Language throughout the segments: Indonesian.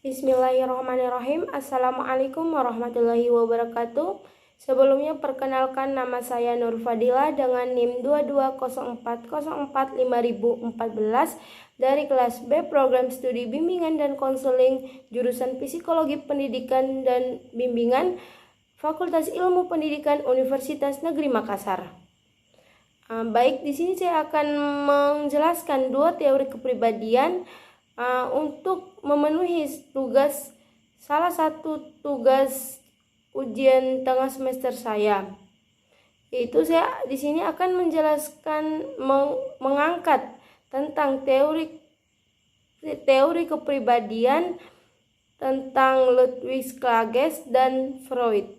Bismillahirrahmanirrahim. Assalamualaikum warahmatullahi wabarakatuh. Sebelumnya perkenalkan, nama saya Nur Fadila dengan NIM 2204045014 dari kelas B Program Studi Bimbingan dan Konseling jurusan Psikologi Pendidikan dan Bimbingan Fakultas Ilmu Pendidikan Universitas Negeri Makassar. Baik, di sini saya akan menjelaskan dua teori kepribadian untuk memenuhi salah satu tugas ujian tengah semester saya. Yaitu saya di sini akan menjelaskan mengangkat tentang teori kepribadian tentang Ludwig Klages dan Freud.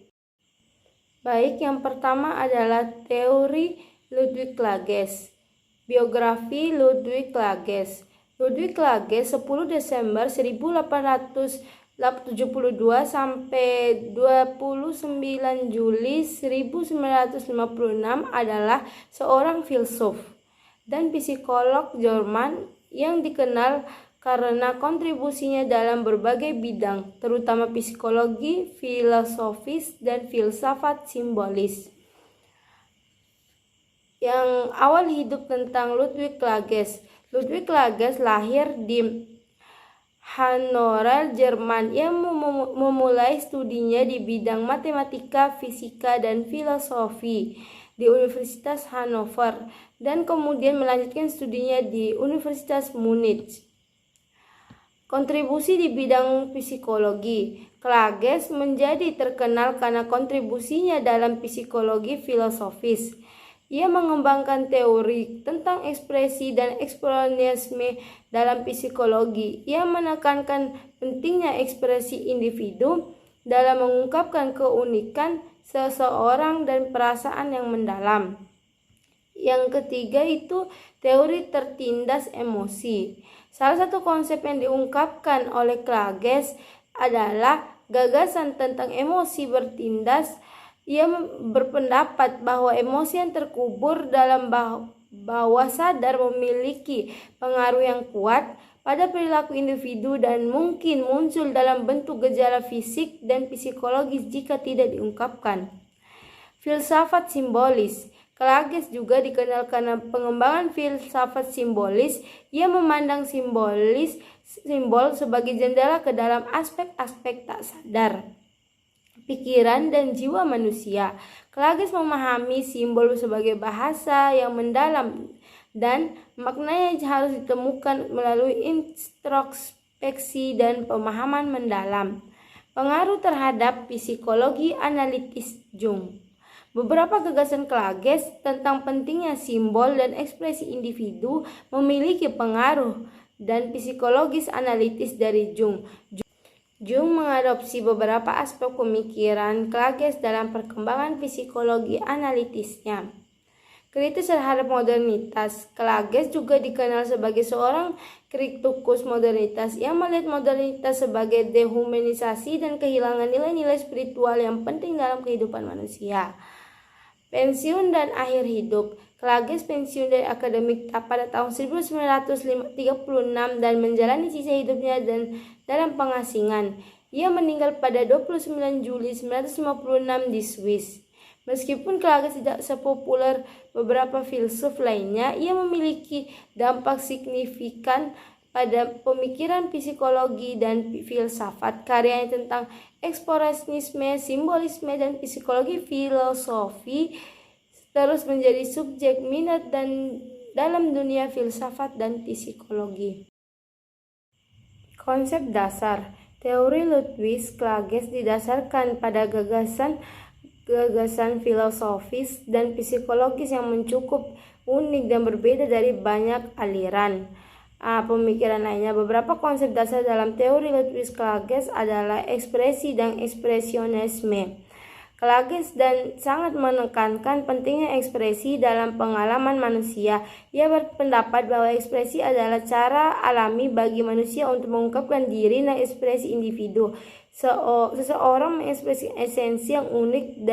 Baik, yang pertama adalah teori Ludwig Klages. Biografi Ludwig Klages. Ludwig Klages 10 Desember 1872 sampai 29 Juli 1956 adalah seorang filsuf dan psikolog Jerman yang dikenal karena kontribusinya dalam berbagai bidang, terutama psikologi, filosofis, dan filsafat simbolis. Yang awal hidup tentang Ludwig Klages. Ludwig Klages lahir di Hannover, Jerman. Ia memulai studinya di bidang matematika, fisika, dan filosofi di Universitas Hannover dan kemudian melanjutkan studinya di Universitas Munich. Kontribusi di bidang psikologi. Klages menjadi terkenal karena kontribusinya dalam psikologi filosofis. Ia mengembangkan teori tentang ekspresi dan ekspresionisme dalam psikologi. Ia menekankan pentingnya ekspresi individu dalam mengungkapkan keunikan seseorang dan perasaan yang mendalam. Yang ketiga itu teori tertindas emosi. Salah satu konsep yang diungkapkan oleh Klages adalah gagasan tentang emosi bertindas. Ia berpendapat bahwa emosi yang terkubur dalam bawah sadar memiliki pengaruh yang kuat pada perilaku individu dan mungkin muncul dalam bentuk gejala fisik dan psikologis jika tidak diungkapkan. Filsafat simbolis. Klages juga dikenal karena pengembangan filsafat simbolis. Ia memandang simbol sebagai jendela ke dalam aspek-aspek tak sadar pikiran dan jiwa manusia. Klages memahami simbol sebagai bahasa yang mendalam dan maknanya harus ditemukan melalui introspeksi dan pemahaman mendalam. Pengaruh terhadap psikologi analitis Jung. Beberapa gagasan Klages tentang pentingnya simbol dan ekspresi individu memiliki pengaruh dan psikologis analitis dari Jung. Jung mengadopsi beberapa aspek pemikiran Klages dalam perkembangan psikologi analitisnya. Kritis terhadap modernitas. Klages juga dikenal sebagai seorang kritikus modernitas yang melihat modernitas sebagai dehumanisasi dan kehilangan nilai-nilai spiritual yang penting dalam kehidupan manusia. Pensiun dan akhir hidup. Klages pensiun dari akademik pada tahun 1936 dan menjalani sisa hidupnya dalam pengasingan. Ia meninggal pada 29 Juli 1956 di Swiss. Meskipun Klages tidak sepopuler beberapa filsuf lainnya, ia memiliki dampak signifikan pada pemikiran psikologi dan filsafat. Karyanya tentang ekspresionisme, simbolisme, dan psikologi filosofi terus menjadi subjek minat dan dalam dunia filsafat dan psikologi. Konsep dasar. Teori Ludwig Klages didasarkan pada gagasan filosofis dan psikologis yang cukup unik dan berbeda dari banyak aliran pemikiran lainnya. Beberapa konsep dasar dalam teori Ludwig Klages adalah ekspresi dan ekspresionisme. Klages dan sangat menekankan pentingnya ekspresi dalam pengalaman manusia. Ia berpendapat bahwa ekspresi adalah cara alami bagi manusia untuk mengungkapkan diri dan ekspresi individu. Seseorang mengekspresi esensi yang unik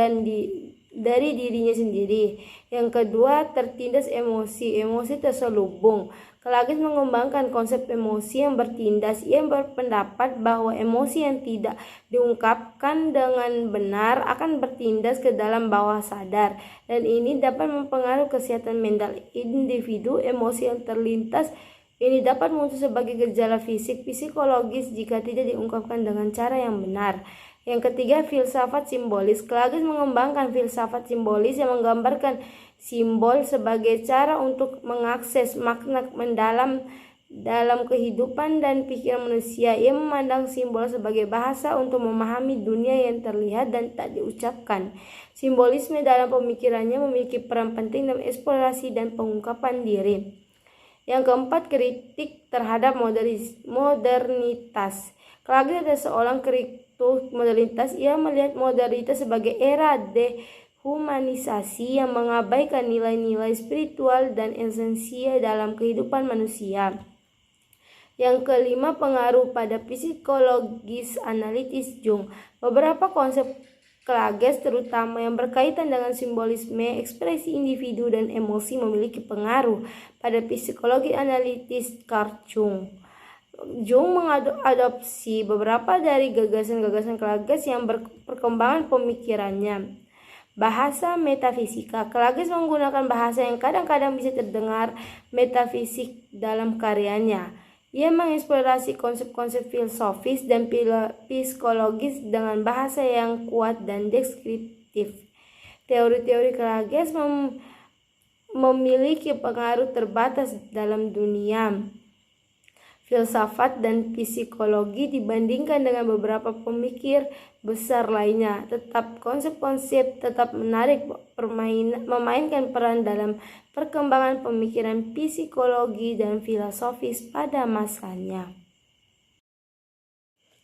dari dirinya sendiri. Yang kedua, tertindas emosi. Emosi terselubung. Klages mengembangkan konsep emosi yang bertindas. Ia berpendapat bahwa emosi yang tidak diungkapkan dengan benar akan bertindas ke dalam bawah sadar, dan ini dapat mempengaruhi kesehatan mental individu. Emosi yang terlintas ini dapat muncul sebagai gejala fisik, psikologis jika tidak diungkapkan dengan cara yang benar. Yang ketiga, filsafat simbolis. Klages mengembangkan filsafat simbolis yang menggambarkan simbol sebagai cara untuk mengakses makna mendalam dalam kehidupan dan pikiran manusia. Ia memandang simbol sebagai bahasa untuk memahami dunia yang terlihat dan tak diucapkan. Simbolisme dalam pemikirannya memiliki peran penting dalam eksplorasi dan pengungkapan diri. Yang keempat, kritik terhadap modernitas. Klages adalah seorang kritik modernitas. Ia melihat modernitas sebagai era dehumanisasi yang mengabaikan nilai-nilai spiritual dan esensial dalam kehidupan manusia. Yang kelima, pengaruh pada psikologis analitis Jung. Beberapa konsep Klages terutama yang berkaitan dengan simbolisme, ekspresi individu, dan emosi memiliki pengaruh pada psikologi analitis Carl Jung. Jung mengadopsi beberapa dari gagasan-gagasan Klages yang perkembangan pemikirannya. Bahasa metafisika. Klages menggunakan bahasa yang kadang-kadang bisa terdengar metafisik dalam karyanya. Ia mengeksplorasi konsep-konsep filosofis dan psikologis dengan bahasa yang kuat dan deskriptif. Teori-teori Klages memiliki pengaruh terbatas dalam dunia filsafat dan psikologi dibandingkan dengan beberapa pemikir besar lainnya. Konsep-konsep tetap menarik memainkan peran dalam perkembangan pemikiran psikologi dan filosofis pada masanya.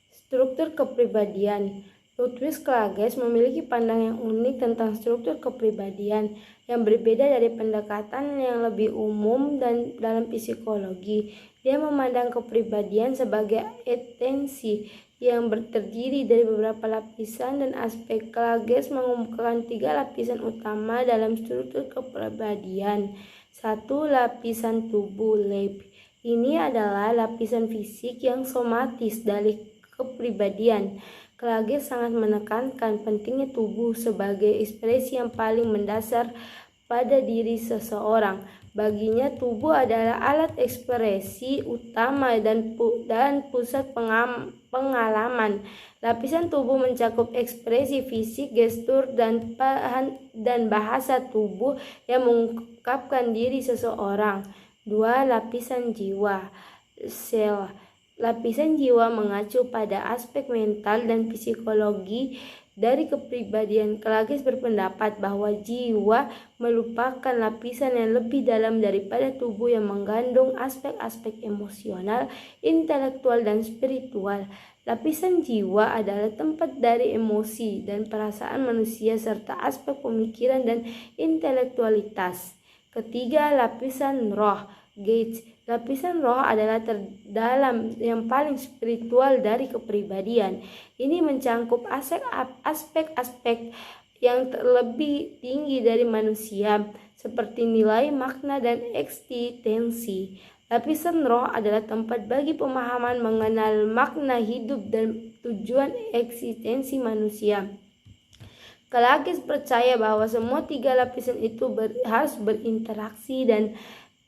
Struktur kepribadian. Ludwig Klages memiliki pandangan yang unik tentang struktur kepribadian yang berbeda dari pendekatan yang lebih umum dan dalam psikologi. Dia memandang kepribadian sebagai esensi yang terdiri dari beberapa lapisan dan aspek. Klages mengemukakan 3 lapisan utama dalam struktur kepribadian. 1. Lapisan tubuh (Leib). Ini adalah lapisan fisik yang somatis dari kepribadian. Klages sangat menekankan pentingnya tubuh sebagai ekspresi yang paling mendasar pada diri seseorang. Baginya, tubuh adalah alat ekspresi utama dan pusat pengalaman. Lapisan tubuh mencakup ekspresi fisik, gestur, dan bahasa tubuh yang mengungkapkan diri seseorang. 2. Lapisan jiwa (Sel). Lapisan jiwa mengacu pada aspek mental dan psikologi dari kepribadian. Klages berpendapat bahwa jiwa merupakan lapisan yang lebih dalam daripada tubuh yang mengandung aspek-aspek emosional, intelektual, dan spiritual. Lapisan jiwa adalah tempat dari emosi dan perasaan manusia serta aspek pemikiran dan intelektualitas. Ketiga, lapisan roh (Geist). Lapisan roh adalah terdalam yang paling spiritual dari kepribadian. Ini mencangkup aspek-aspek yang lebih tinggi dari manusia, seperti nilai, makna, dan eksistensi. Lapisan roh adalah tempat bagi pemahaman mengenal makna hidup dan tujuan eksistensi manusia. Klages percaya bahwa semua 3 lapisan itu harus berinteraksi dan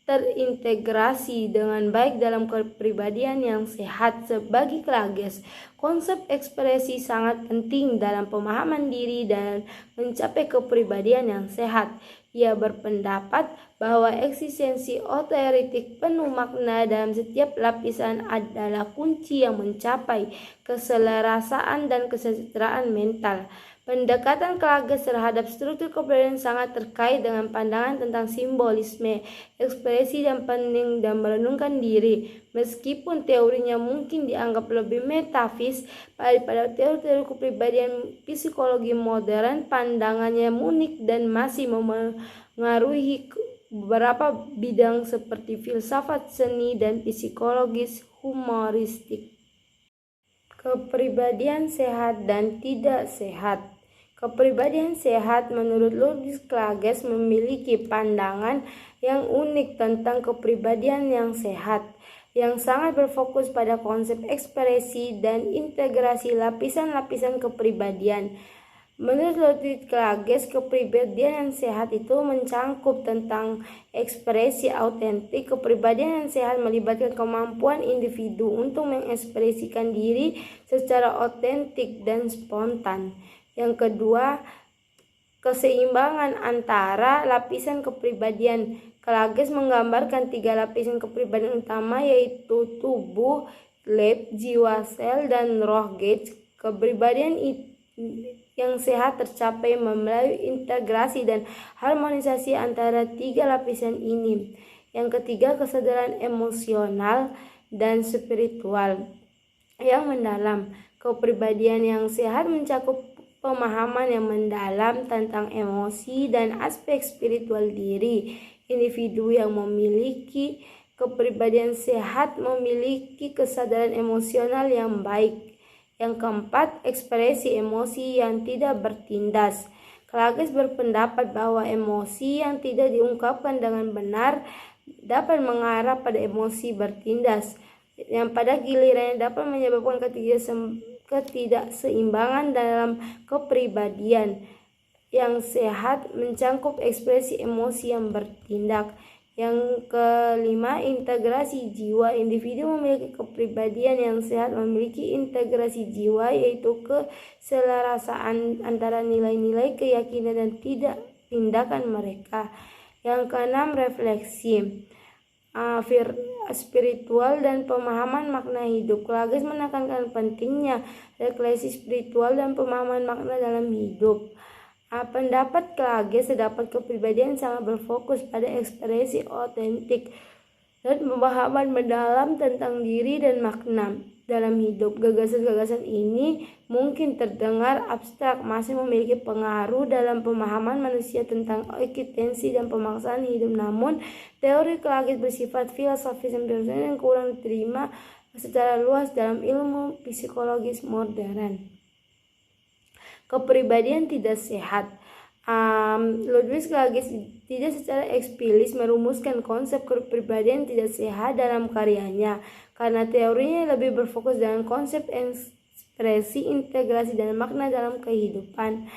terintegrasi dengan baik dalam kepribadian yang sehat. Bagi Klages, konsep ekspresi sangat penting dalam pemahaman diri dan mencapai kepribadian yang sehat. Ia berpendapat bahwa eksistensi oteoretik penuh makna dalam setiap lapisan adalah kunci yang mencapai keselarasaan dan kesejahteraan mental. Pendekatan Klages terhadap struktur kepribadian sangat terkait dengan pandangan tentang simbolisme, ekspresi, dan penting dan merenungkan diri. Meskipun teorinya mungkin dianggap lebih metafis daripada teori-teori kepribadian psikologi modern, pandangannya unik dan masih memengaruhi beberapa bidang seperti filsafat seni dan psikologis humoristik. Kepribadian sehat dan tidak sehat. Kepribadian sehat menurut Ludwig Klages memiliki pandangan yang unik tentang kepribadian yang sehat, yang sangat berfokus pada konsep ekspresi dan integrasi lapisan-lapisan kepribadian. Menurut Ludwig Klages, kepribadian yang sehat itu mencangkup tentang ekspresi autentik. Kepribadian yang sehat melibatkan kemampuan individu untuk mengekspresikan diri secara otentik dan spontan. Yang kedua, keseimbangan antara lapisan kepribadian. Klages menggambarkan 3 lapisan kepribadian utama, yaitu tubuh, leib, jiwa, sel, dan roh geist. Kepribadian yang sehat tercapai melalui integrasi dan harmonisasi antara 3 lapisan ini. Yang ketiga, kesadaran emosional dan spiritual yang mendalam. Kepribadian yang sehat mencakup pemahaman yang mendalam tentang emosi dan aspek spiritual diri. Individu yang memiliki kepribadian sehat memiliki kesadaran emosional yang baik. Yang keempat, ekspresi emosi yang tidak bertindas. Klages berpendapat bahwa emosi yang tidak diungkapkan dengan benar dapat mengarah pada emosi bertindas, yang pada gilirannya dapat menyebabkan ketidakseimbangan dalam kepribadian. Yang sehat mencangkup ekspresi emosi yang bertindak. Yang kelima, integrasi jiwa. Individu memiliki kepribadian yang sehat memiliki integrasi jiwa, yaitu keselarasaan antara nilai-nilai, keyakinan, dan tindakan mereka. Yang keenam, refleksi spiritual dan pemahaman makna hidup. Klages menekankan pentingnya refleksi spiritual dan pemahaman makna dalam hidup. Pendapat Klages terdapat kepribadian sangat berfokus pada ekspresi otentik dan pemahaman mendalam tentang diri dan makna dalam hidup. Gagasan-gagasan ini mungkin terdengar abstrak, masih memiliki pengaruh dalam pemahaman manusia tentang eksistensi dan pemaksaan hidup. Namun, teori Klages bersifat filosofis yang kurang diterima secara luas dalam ilmu psikologis modern. Kepribadian tidak sehat. Ludwig Klages tidak secara eksplisit merumuskan konsep kepribadian tidak sehat dalam karyanya, karena teorinya lebih berfokus dengan konsep ekspresi, integrasi, dan makna dalam kehidupan.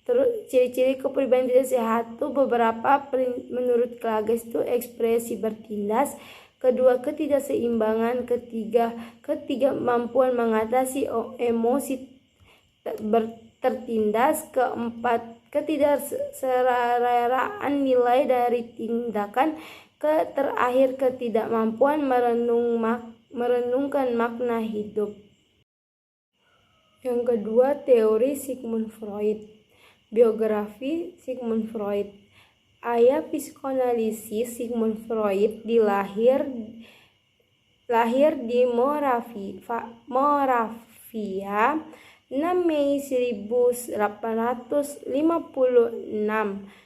Terus ciri-ciri kepribadian tidak sehat itu beberapa. Menurut Klages itu ekspresi bertindas, kedua ketidakseimbangan, ketiga ketidakmampuan mengatasi emosi tertindas, keempat ketidakseraraan nilai dari tindakan, terakhir ketidakmampuan merenungkan makna hidup. Yang kedua, teori Sigmund Freud. Biografi Sigmund Freud. Ayah psikoanalisis Sigmund Freud lahir di Moravia 6 Mei 1856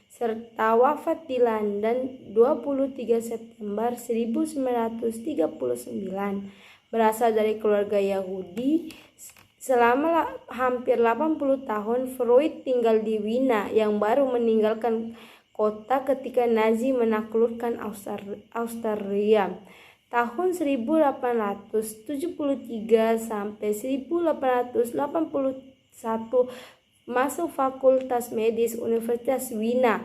serta wafat di London 23 September 1939. Berasal dari keluarga Yahudi, selama hampir 80 tahun Freud tinggal di Wina yang baru meninggalkan kota ketika Nazi menaklukkan Austria. Tahun 1873 sampai 1881 masuk Fakultas Medis Universitas Wina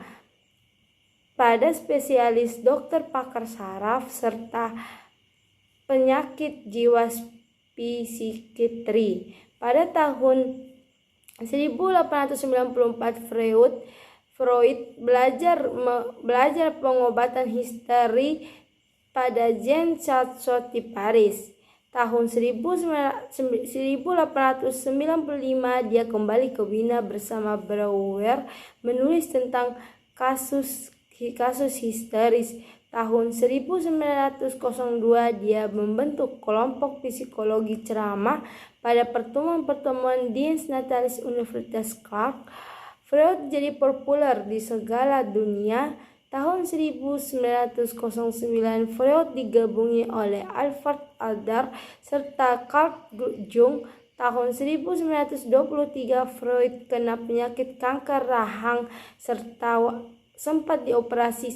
pada spesialis dokter pakar saraf serta penyakit jiwa psikiatri. Pada tahun 1894 Freud belajar pengobatan histeri pada Jean Charcot di Paris. Tahun 1895 dia kembali ke Wina bersama Breuer menulis tentang kasus histeris. Tahun 1902 dia membentuk kelompok psikologi ceramah pada pertemuan Dies Natalis Universitas Clark. Freud jadi populer di segala dunia. Tahun 1909 Freud digabungi oleh Alfred Adler serta Carl Jung Tahun 1923 Freud kena penyakit kanker rahang serta sempat dioperasi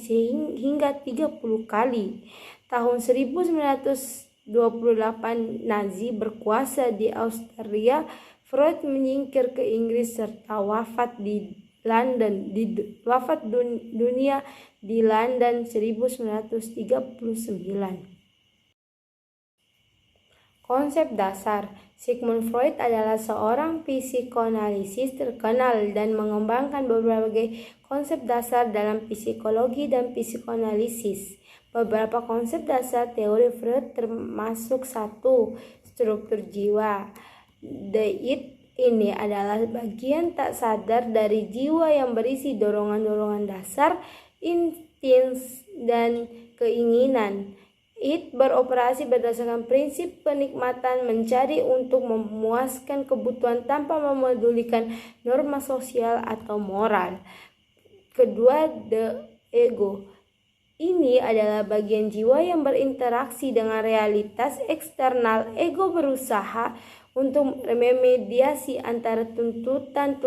hingga 30 kali. Tahun 1928 Nazi berkuasa di Austria. Freud menyingkir ke Inggris serta wafat dunia di London 1939. Konsep dasar. Sigmund Freud adalah seorang psikoanalisis terkenal dan mengembangkan berbagai konsep dasar dalam psikologi dan psikoanalisis. Beberapa konsep dasar teori Freud termasuk 1. Struktur jiwa. The id ini adalah bagian tak sadar dari jiwa yang berisi dorongan-dorongan dasar, insting, dan keinginan. Id beroperasi berdasarkan prinsip kenikmatan, mencari untuk memuaskan kebutuhan tanpa memedulikan norma sosial atau moral. Kedua, the ego. Ini adalah bagian jiwa yang berinteraksi dengan realitas eksternal. Ego berusaha untuk memediasi antara tuntutan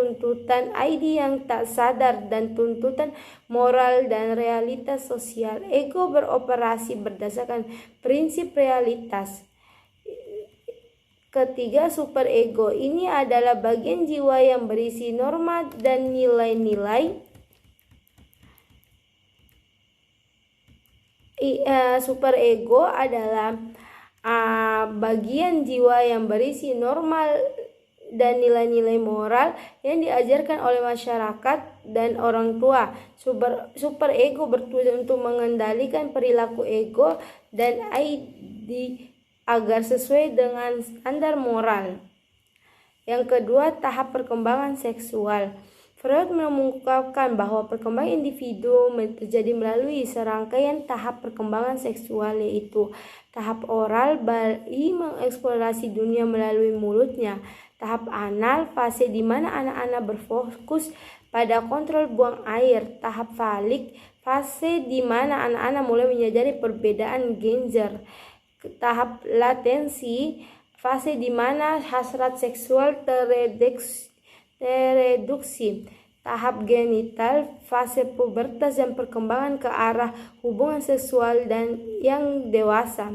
ID yang tak sadar dan tuntutan moral dan realitas sosial. Ego beroperasi berdasarkan prinsip realitas. Ketiga, superego. Ini adalah bagian jiwa yang berisi norma dan nilai-nilai. Superego adalah bagian jiwa yang berisi normal dan nilai-nilai moral yang diajarkan oleh masyarakat dan orang tua. Superego bertujuan untuk mengendalikan perilaku ego dan ID agar sesuai dengan standar moral. Yang kedua, tahap perkembangan seksual. Freud mengungkapkan bahwa perkembangan individu terjadi melalui serangkaian tahap perkembangan seksual, yaitu tahap oral, bayi mengeksplorasi dunia melalui mulutnya; tahap anal, fase di mana anak-anak berfokus pada kontrol buang air; tahap falik, fase di mana anak-anak mulai menyadari perbedaan gender; tahap latensi, fase di mana hasrat seksual tereduksi; tahap genital, fase pubertas dan perkembangan ke arah hubungan seksual dan yang dewasa.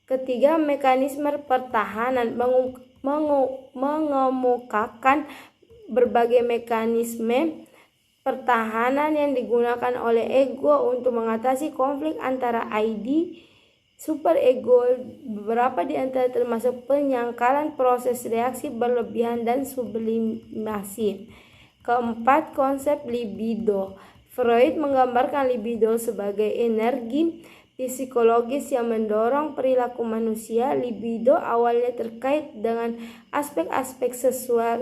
Ketiga, mekanisme pertahanan. Mengemukakan berbagai mekanisme pertahanan yang digunakan oleh ego untuk mengatasi konflik antara ID, superego. Beberapa di antara termasuk penyangkalan, proses reaksi berlebihan, dan sublimasi. Keempat, konsep libido. Freud menggambarkan libido sebagai energi psikologis yang mendorong perilaku manusia. Libido awalnya terkait dengan aspek-aspek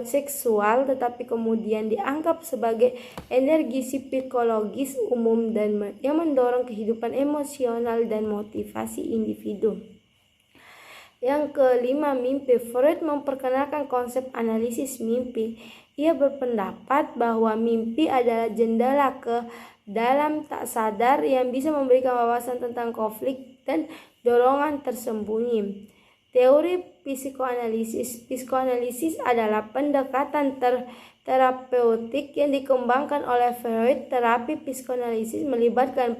seksual, tetapi kemudian dianggap sebagai energi psikologis umum dan yang mendorong kehidupan emosional dan motivasi individu. Yang kelima, mimpi. Freud memperkenalkan konsep analisis mimpi. Ia berpendapat bahwa mimpi adalah jendela ke dalam tak sadar yang bisa memberikan wawasan tentang konflik dan dorongan tersembunyi. Teori psikoanalisis. Psikoanalisis adalah pendekatan terapeutik yang dikembangkan oleh Freud. Terapi psikoanalisis melibatkan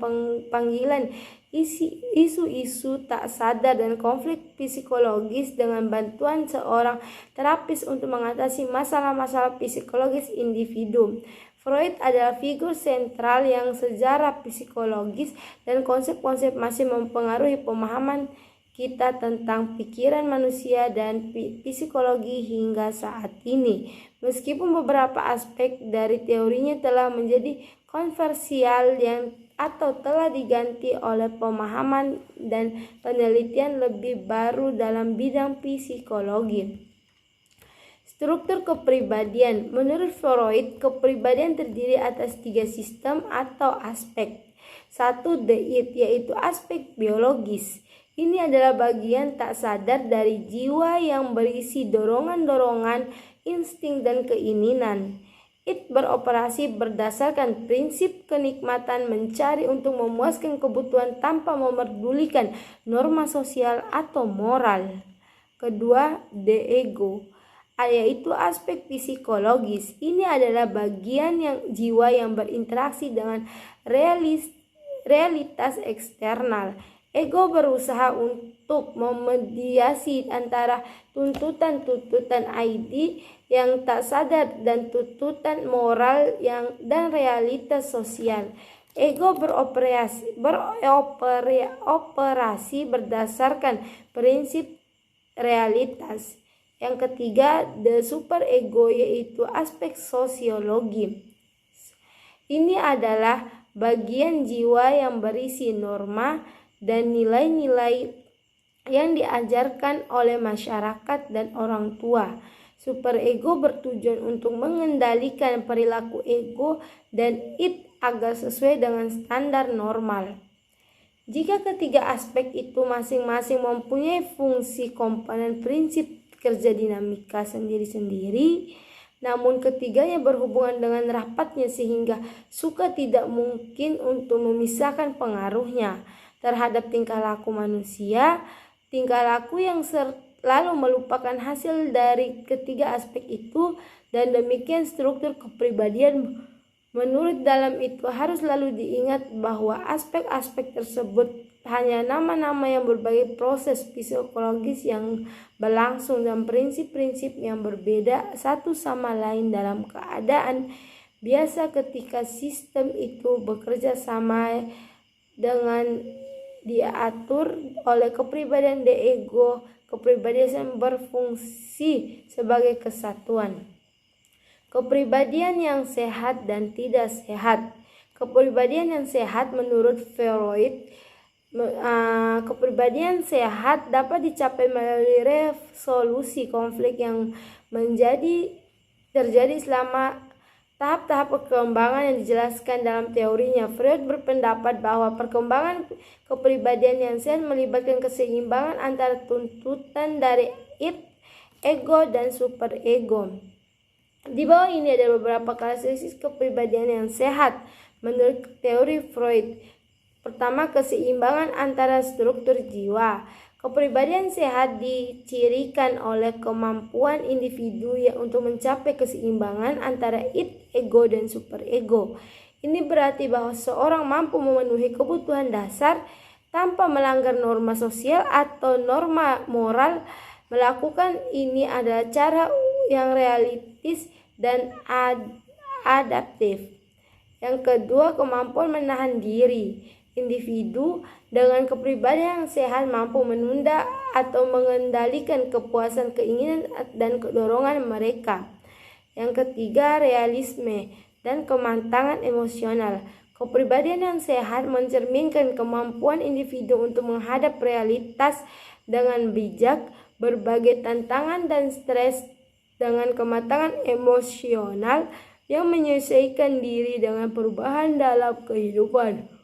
panggilan isu-isu tak sadar dan konflik psikologis dengan bantuan seorang terapis untuk mengatasi masalah-masalah psikologis individu. Freud adalah figur sentral yang secara psikologis dan konsep-konsep masih mempengaruhi pemahaman kita tentang pikiran manusia dan psikologi hingga saat ini. Meskipun beberapa aspek dari teorinya telah menjadi kontroversial atau telah diganti oleh pemahaman dan penelitian lebih baru dalam bidang psikologi. Struktur kepribadian. Menurut Freud, kepribadian terdiri atas 3 sistem atau aspek. 1. The id, yaitu aspek biologis. Ini adalah bagian tak sadar dari jiwa yang berisi dorongan-dorongan, insting, dan keinginan. Id beroperasi berdasarkan prinsip kenikmatan, mencari untuk memuaskan kebutuhan tanpa memedulikan norma sosial atau moral. Kedua, the ego. yaitu aspek psikologis. Ini adalah bagian jiwa yang berinteraksi dengan realitas eksternal. Ego berusaha untuk memediasi antara tuntutan-tuntutan ID yang tak sadar dan tuntutan moral dan realitas sosial. Ego beroperasi berdasarkan prinsip realitas. Yang ketiga, the superego, yaitu aspek sosiologi. Ini adalah bagian jiwa yang berisi norma dan nilai-nilai yang diajarkan oleh masyarakat dan orang tua. Superego bertujuan untuk mengendalikan perilaku ego dan id agar sesuai dengan standar normal. Jika ketiga aspek itu masing-masing mempunyai fungsi komponen prinsip kerja dinamika sendiri-sendiri, namun ketiganya berhubungan dengan rapatnya sehingga suka tidak mungkin untuk memisahkan pengaruhnya terhadap tingkah laku manusia. Tingkah laku yang lalu melupakan hasil dari ketiga aspek itu, dan demikian struktur kepribadian. Menurut dalam itu harus lalu diingat bahwa aspek-aspek tersebut hanya nama-nama yang berbagai proses psikologis yang berlangsung dan prinsip-prinsip yang berbeda satu sama lain dalam keadaan biasa ketika sistem itu bekerja sama dengan diatur oleh kepribadian ego. Kepribadian berfungsi sebagai kesatuan. Kepribadian yang sehat dan tidak sehat. Kepribadian yang sehat menurut Freud, kepribadian sehat dapat dicapai melalui resolusi konflik yang terjadi selama tahap-tahap perkembangan yang dijelaskan dalam teorinya. Freud berpendapat bahwa perkembangan kepribadian yang sehat melibatkan keseimbangan antara tuntutan dari id, ego, dan superego. Di bawah ini ada beberapa karakteristik kepribadian yang sehat menurut teori Freud. Pertama, keseimbangan antara struktur jiwa. Kepribadian sehat dicirikan oleh kemampuan individu untuk mencapai keseimbangan antara id, ego, dan superego. Ini berarti bahwa seorang mampu memenuhi kebutuhan dasar tanpa melanggar norma sosial atau norma moral. Melakukan ini adalah cara yang realistis dan adaptif. Yang kedua, kemampuan menahan diri. Individu dengan kepribadian yang sehat mampu menunda atau mengendalikan kepuasan, keinginan, dan dorongan mereka. Yang ketiga, realisme dan kematangan emosional. Kepribadian yang sehat mencerminkan kemampuan individu untuk menghadap realitas dengan bijak, berbagai tantangan dan stres dengan kematangan emosional yang menyesuaikan diri dengan perubahan dalam kehidupan.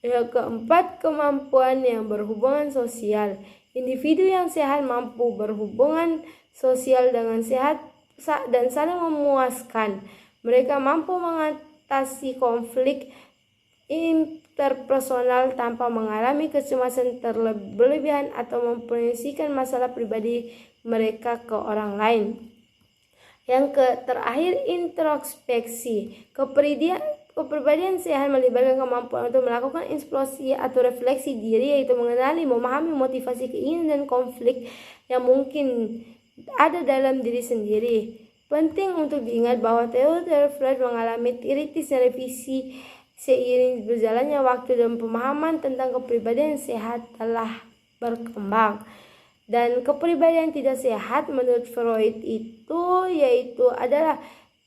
Yang keempat, kemampuan yang berhubungan sosial. Individu yang sehat mampu berhubungan sosial dengan sehat dan saling memuaskan. Mereka mampu mengatasi konflik interpersonal tanpa mengalami kecemasan berlebihan atau memproyeksikan masalah pribadi mereka ke orang lain. Yang terakhir, introspeksi. Kepribadian sehat melibatkan kemampuan untuk melakukan introspeksi atau refleksi diri, yaitu mengenali, memahami motivasi, keinginan, dan konflik yang mungkin ada dalam diri sendiri. Penting untuk diingat bahwa teori Freud mengalami kritis dan revisi seiring berjalannya waktu dan pemahaman tentang kepribadian sehat telah berkembang. Dan kepribadian tidak sehat menurut Freud yaitu adalah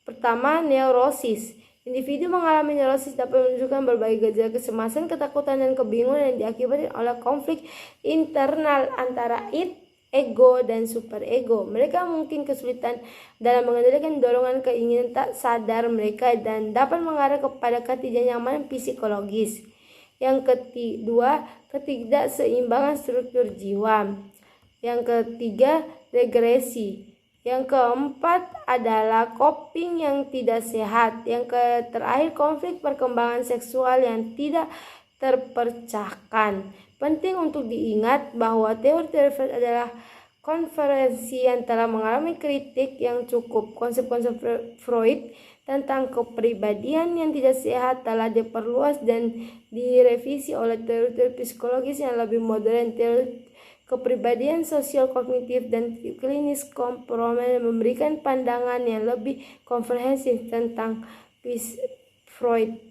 pertama, neurosis. Individu mengalami neurosis dapat menunjukkan berbagai gejala kecemasan, ketakutan, dan kebingungan yang diakibatkan oleh konflik internal antara id, ego, dan superego. Mereka mungkin kesulitan dalam mengendalikan dorongan keinginan tak sadar mereka dan dapat mengarah kepada ketidaknyamanan psikologis. Yang kedua, ketidakseimbangan struktur jiwa. Yang ketiga, regresi. Yang keempat adalah coping yang tidak sehat. Yang terakhir, konflik perkembangan seksual yang tidak terpecahkan. Penting untuk diingat bahwa teori Freud adalah konferensi yang telah mengalami kritik yang cukup. Konsep-konsep Freud tentang kepribadian yang tidak sehat telah diperluas dan direvisi oleh teori-teori psikologis yang lebih modern. Teori kepribadian sosial kognitif dan klinis kompromen memberikan pandangan yang lebih komprehensif tentang Freud.